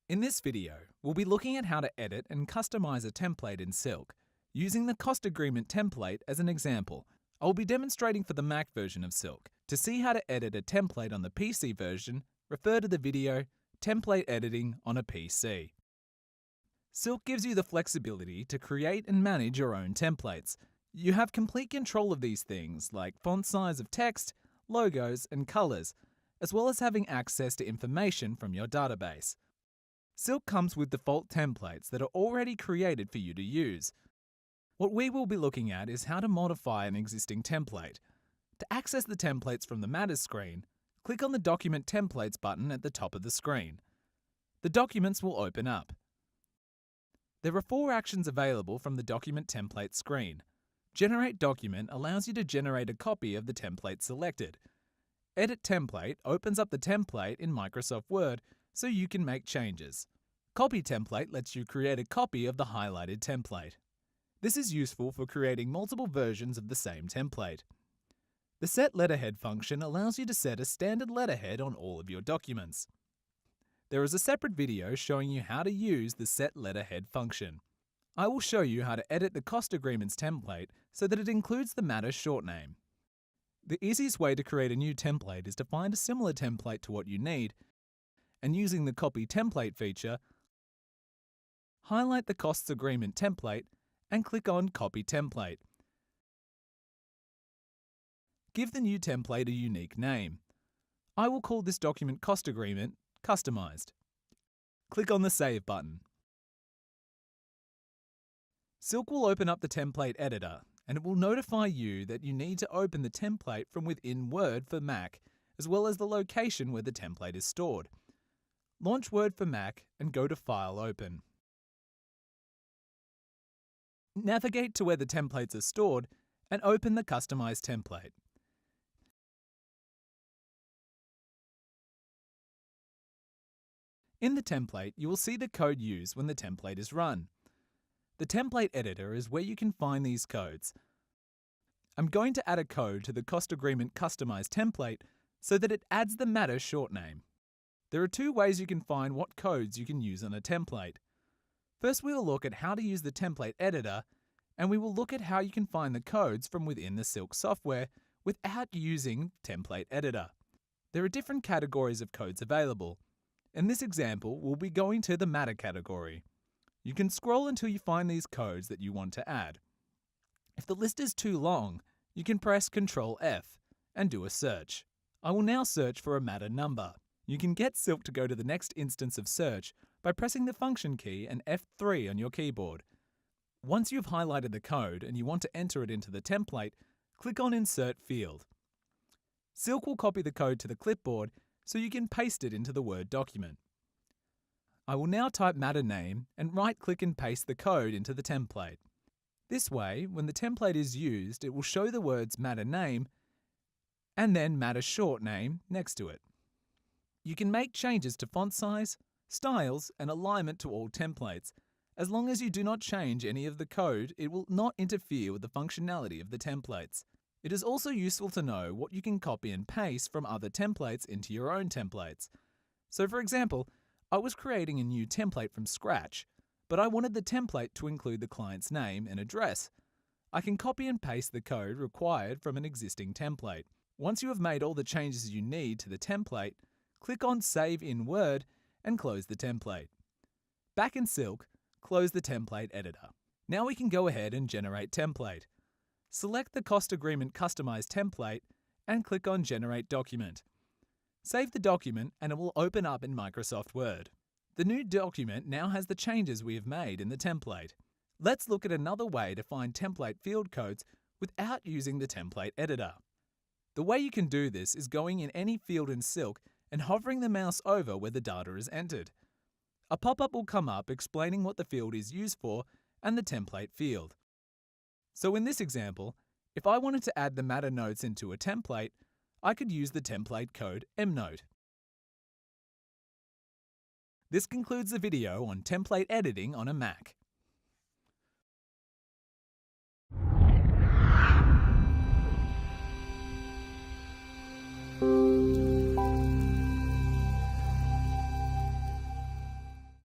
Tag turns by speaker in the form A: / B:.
A: In this video, we'll be looking at how to edit and customize a template in SILQ, using the cost agreement template as an example. I will be demonstrating for the Mac version of SILQ. To see how to edit a template on the PC version, refer to the video Template Editing on a PC. SILQ gives you the flexibility to create and manage your own templates. You have complete control of these things like font size of text, logos, and colors, as well as having access to information from your database. SILQ comes with default templates that are already created for you to use. What we will be looking at is how to modify an existing template. To access the templates from the Matters screen, click on the Document Templates button at the top of the screen. The documents will open up. There are 4 actions available from the Document Template screen. Generate Document allows you to generate a copy of the template selected. Edit Template opens up the template in Microsoft Word so you can make changes. Copy Template lets you create a copy of the highlighted template. This is useful for creating multiple versions of the same template. The Set Letterhead function allows you to set a standard letterhead on all of your documents. There is a separate video showing you how to use the Set Letterhead function. I will show you how to edit the Cost Agreements template so that it includes the Matters short name. The easiest way to create a new template is to find a similar template to what you need, and using the Copy Template feature, highlight the Costs Agreement template and click on Copy Template. Give the new template a unique name. I will call this document Cost Agreement Customized. Click on the Save button. SILQ will open up the template editor, and it will notify you that you need to open the template from within Word for Mac, as well as the location where the template is stored. Launch Word for Mac and go to File Open. Navigate to where the templates are stored and open the Customized template. In the template, you will see the code used when the template is run. The template editor is where you can find these codes. I'm going to add a code to the Cost Agreement Customized template so that it adds the Matters short name. There are 2 ways you can find what codes you can use on a template. First, we will look at how to use the template editor, and we will look at how you can find the codes from within the SILQ software without using Template Editor. There are different categories of codes available. In this example, we'll be going to the Matter category. You can scroll until you find these codes that you want to add. If the list is too long, you can press Ctrl F and do a search. I will now search for a Matter number. You can get SILQ to go to the next instance of search by pressing the function key and F3 on your keyboard. Once you've highlighted the code and you want to enter it into the template, click on Insert Field. SILQ will copy the code to the clipboard so you can paste it into the Word document. I will now type Matter name and right-click and paste the code into the template. This way, when the template is used, it will show the words Matter name and then Matter short name next to it. You can make changes to font size, styles, and alignment to all templates. As long as you do not change any of the code, it will not interfere with the functionality of the templates. It is also useful to know what you can copy and paste from other templates into your own templates. So for example, I was creating a new template from scratch, but I wanted the template to include the client's name and address. I can copy and paste the code required from an existing template. Once you have made all the changes you need to the template, click on Save in Word and close the template. Back in SILQ, close the template editor. Now we can go ahead and generate template. Select the Cost Agreement Customized template and click on Generate Document. Save the document and it will open up in Microsoft Word. The new document now has the changes we have made in the template. Let's look at another way to find template field codes without using the template editor. The way you can do this is going in any field in SILQ and hovering the mouse over where the data is entered. A pop-up will come up explaining what the field is used for and the template field. So in this example, if I wanted to add the Matter notes into a template, I could use the template code mnote. This concludes the video on template editing on a Mac.